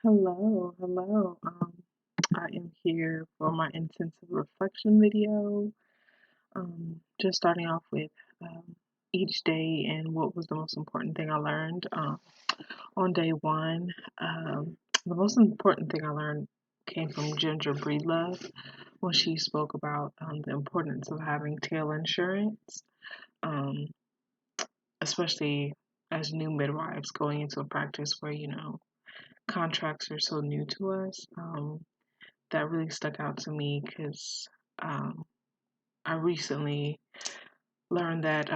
Hello, hello. I am here for my intensive reflection video. Just starting off with each day and what was the most important thing I learned. On day one, the most important thing I learned came from Ginger Breedlove when she spoke about the importance of having tail insurance, um, especially as new midwives going into a practice where, contracts are so new to us. That really stuck out to me because um, I recently learned that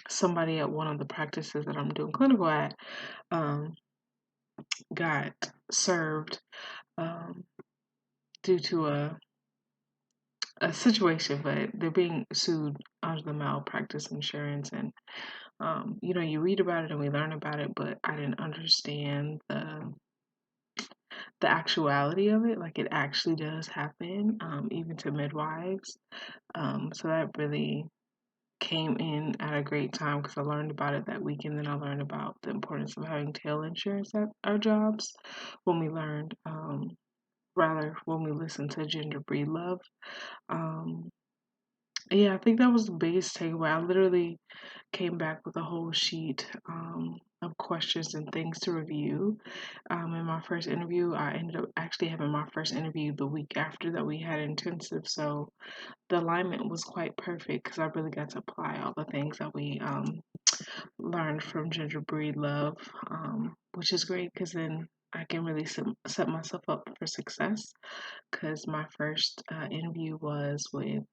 somebody at one of the practices that I'm doing clinical at um, got served um, due to a situation, but they're being sued under the malpractice insurance. And, you read about it and we learn about it, but I didn't understand the actuality of it. Like it actually does happen, even to midwives. So that really came in at a great time because I learned about it that weekend. Then I learned about the importance of having tail insurance at our jobs when we learned, rather, when we listened to Ginger Breedlove. Um, yeah, I think that was the biggest takeaway. I literally came back with a whole sheet of questions and things to review. In my first interview, I ended up actually having my first interview the week after that we had intensive. So the alignment was quite perfect because I really got to apply all the things that we learned from Ginger Breedlove, which is great because then I can really set myself up for success. Because my first interview was with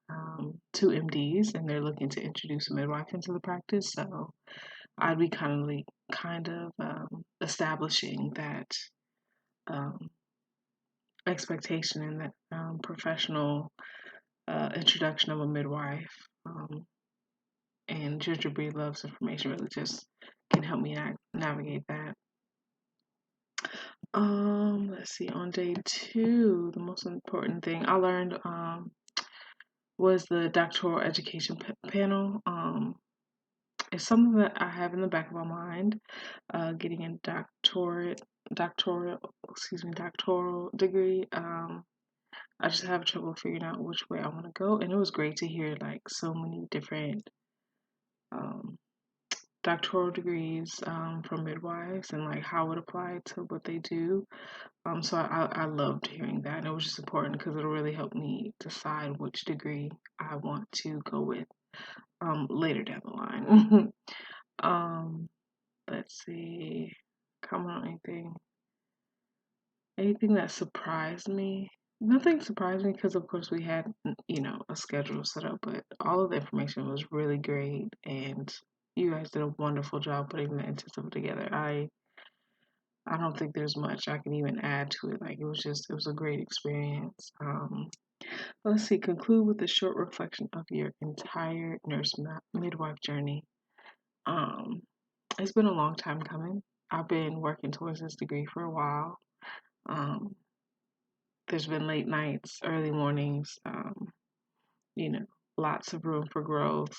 two MDs, and they're looking to introduce a midwife into the practice. So I'd be kind of establishing that um, expectation and that professional introduction of a midwife. And Ginger Breedlove's information really just can help me navigate that. Let's see. On day two, the most important thing I learned was the doctoral education panel. It's something that I have in the back of my mind. Getting a doctoral degree. I just have trouble figuring out which way I want to go, and it was great to hear like so many different um, doctoral degrees from midwives and like how it applied to what they do. So I loved hearing that, and it was just important because it'll really help me decide which degree I want to go with later down the line. um, let's see, comment on anything that surprised me. Nothing surprised me because of course we had a schedule set up, but all of the information was really great, and you guys did a wonderful job putting the intensive together. I don't think there's much I can even add to it. Like it was a great experience. Let's see, conclude with a short reflection of your entire midwife journey. Um, it's been a long time coming. I've been working towards this degree for a while. Um, there's been late nights, early mornings, you know, lots of room for growth,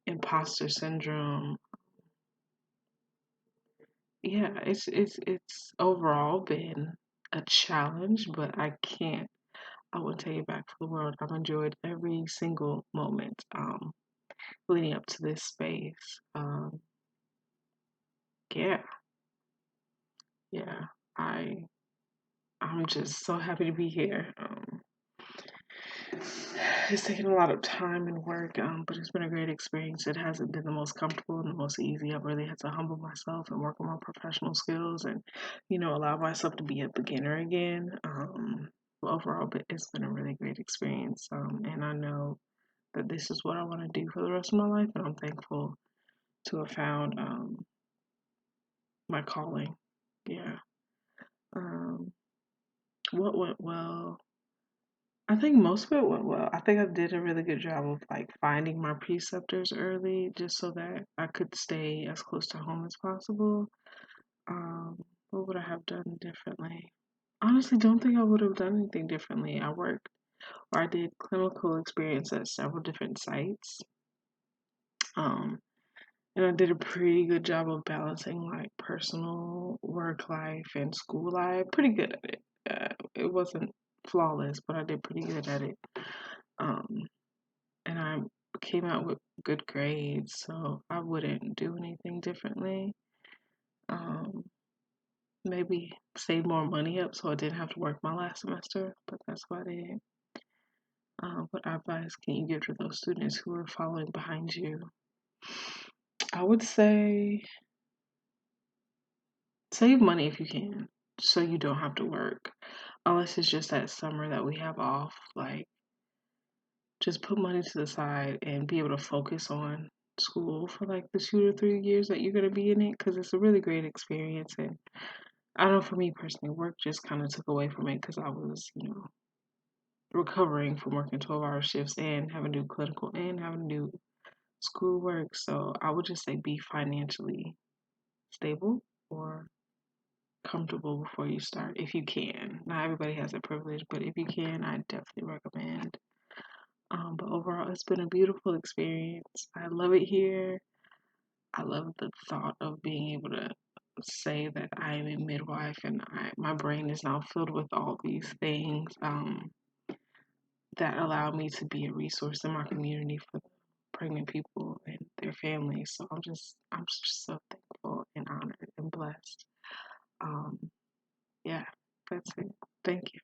imposter syndrome. Yeah, it's overall been a challenge, but I wouldn't take it back for the world. I've enjoyed every single moment leading up to this space. Yeah, yeah, I I'm just so happy to be here. It's taken a lot of time and work, but it's been a great experience. It hasn't been the most comfortable and the most easy. I've really had to humble myself and work on my professional skills and, allow myself to be a beginner again. Overall, but it's been a really great experience. And I know that this is what I want to do for the rest of my life, and I'm thankful to have found my calling. Yeah. Um, what went well? I think most of it went well. I think I did a really good job of like finding my preceptors early just so that I could stay as close to home as possible. What would I have done differently? Honestly, don't think I would have done anything differently. I did clinical experience at several different sites. Um, And I did a pretty good job of balancing like personal work life and school life. Pretty good at it. It wasn't flawless, but I did pretty good at it. Um, and I came out with good grades, so I wouldn't do anything differently. Um, maybe save more money up so I didn't have to work my last semester, but that's what I did. What advice can you give to those students who are following behind you? I would say save money if you can, so you don't have to work. Unless it's just that summer that we have off, like just put money to the side and be able to focus on school for like the 2 to 3 years that you're gonna be in it, because it's a really great experience. And I know for me personally, work just kind of took away from it because I was, recovering from working 12-hour shifts and having to do clinical and having to do schoolwork. So I would just say be financially stable or comfortable before you start if you can. Not everybody has that privilege, but if you can, I definitely recommend. But overall, it's been a beautiful experience. I love it here. I love the thought of being able to say that I am a midwife and my brain is now filled with all these things that allow me to be a resource in my community for pregnant people and their families. So I'm just so thankful and honored and blessed. Um, yeah, that's it. Thank you.